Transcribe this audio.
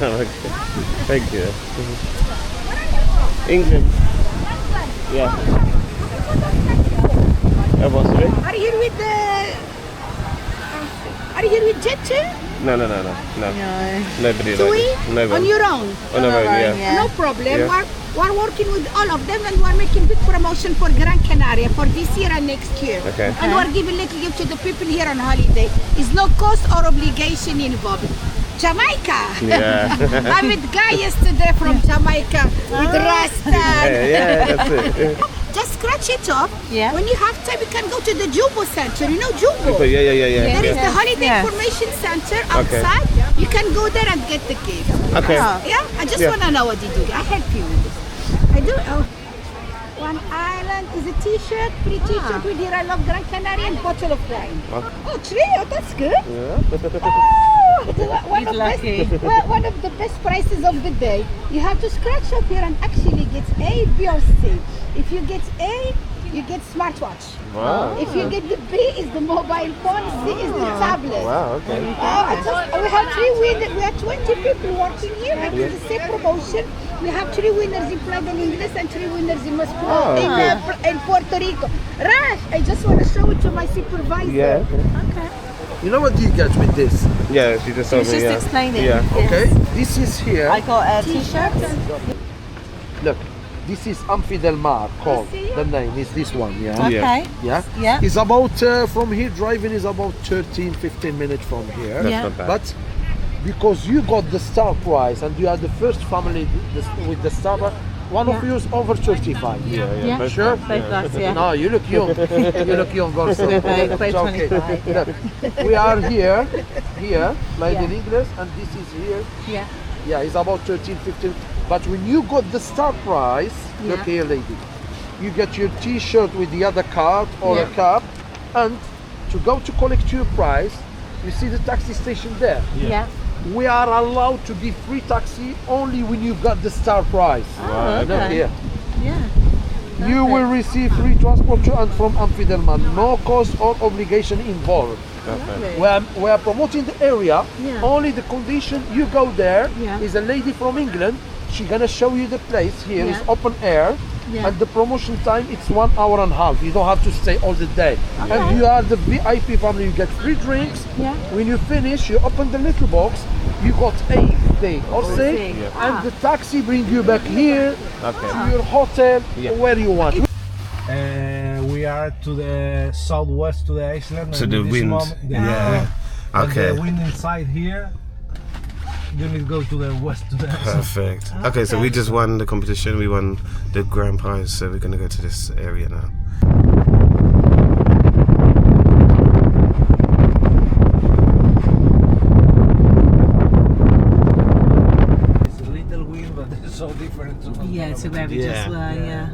Okay. Thank you. England. Yeah. Sorry? Are you here with the? Are you here with Jet too? No. Nobody. Tui? Nobody. On your own? On our own, yeah. No problem. Yeah. We're working with all of them, and we're making big promotion for Gran Canaria for this year and next year. Okay. And we're giving little gift to the people here on holiday. It's no cost or obligation involved. Jamaica. Yeah. I met guy yesterday from Jamaica with Rasta. Yeah, that's it. Just scratch it off. Yeah. When you have time, you can go to the Jumbo Center. You know Jumbo? But yeah. There is the Holiday Information Center outside. You can go there and get the gift. Okay. Yeah? I just want to know what you do. I help you with this. I do. Oh. One island is a t-shirt, free t-shirt with here I love Gran Canaria and bottle of wine. Oh, trio, that's good. Yeah. Oh, one of the best prices of the day. You have to scratch up here and actually get A, B or C. If you get A, you get smartwatch. Wow. If you get the B, is the mobile phone, C is the tablet. Wow, okay. We have 3 winners. We have 20 people working here making the same promotion. We have 3 winners in Playa del Ingles and 3 winners in Moscow, in Puerto Rico. Raj, I just want to show it to my supervisor. Yeah. Okay. You know what do you get with this? Yeah, she just told me. Just Yeah. explaining. Yeah. Okay, this is here. I got a t-shirt. Look, this is Anfi del Mar called. The name is this one, yeah? Okay. Yeah? Yeah. It's about, from here, driving is about 13-15 minutes from here. That's Yeah. not bad. But because you got the star prize and you are the first family with the star prize, one of you is over 35. Yeah. both Sure? Both of us, yeah. No, you look young. You look young also. Both It's okay. 25. Look, we are here, like in English, and this is here. Yeah. Yeah, it's about 13, 15. But when you got the star prize, look Yeah. here, lady. You get your T-shirt with the other card or a Yeah. cap, and to go to collect your prize, you see the taxi station there. Yeah. We are allowed to give free taxi only when you got the star prize. Oh, Look okay. here. Yeah. You will receive free transport to and from Anfi del Mar, no cost or obligation involved. Lovely. We are promoting the area. Yeah. Only the condition you go there is Yeah. a lady from England. She's gonna show you the place. Here is Yeah. open air, Yeah. and the promotion time it's 1 hour and a half. You don't have to stay all the day. Okay. And you are the VIP family. You get free drinks. Yeah. When you finish, you open the little box. You got A, day or C, Yeah. and the taxi bring you back here to your hotel where you want. We are to the southwest to the island. So and the in this wind, moment- yeah. And Okay. the wind inside here, you need to go to the west to the Perfect. Okay, so we just won the competition. We won the grand prize, so we're gonna go to this area now. It's a little wind, but it's so different. Yeah, to where we just were, yeah.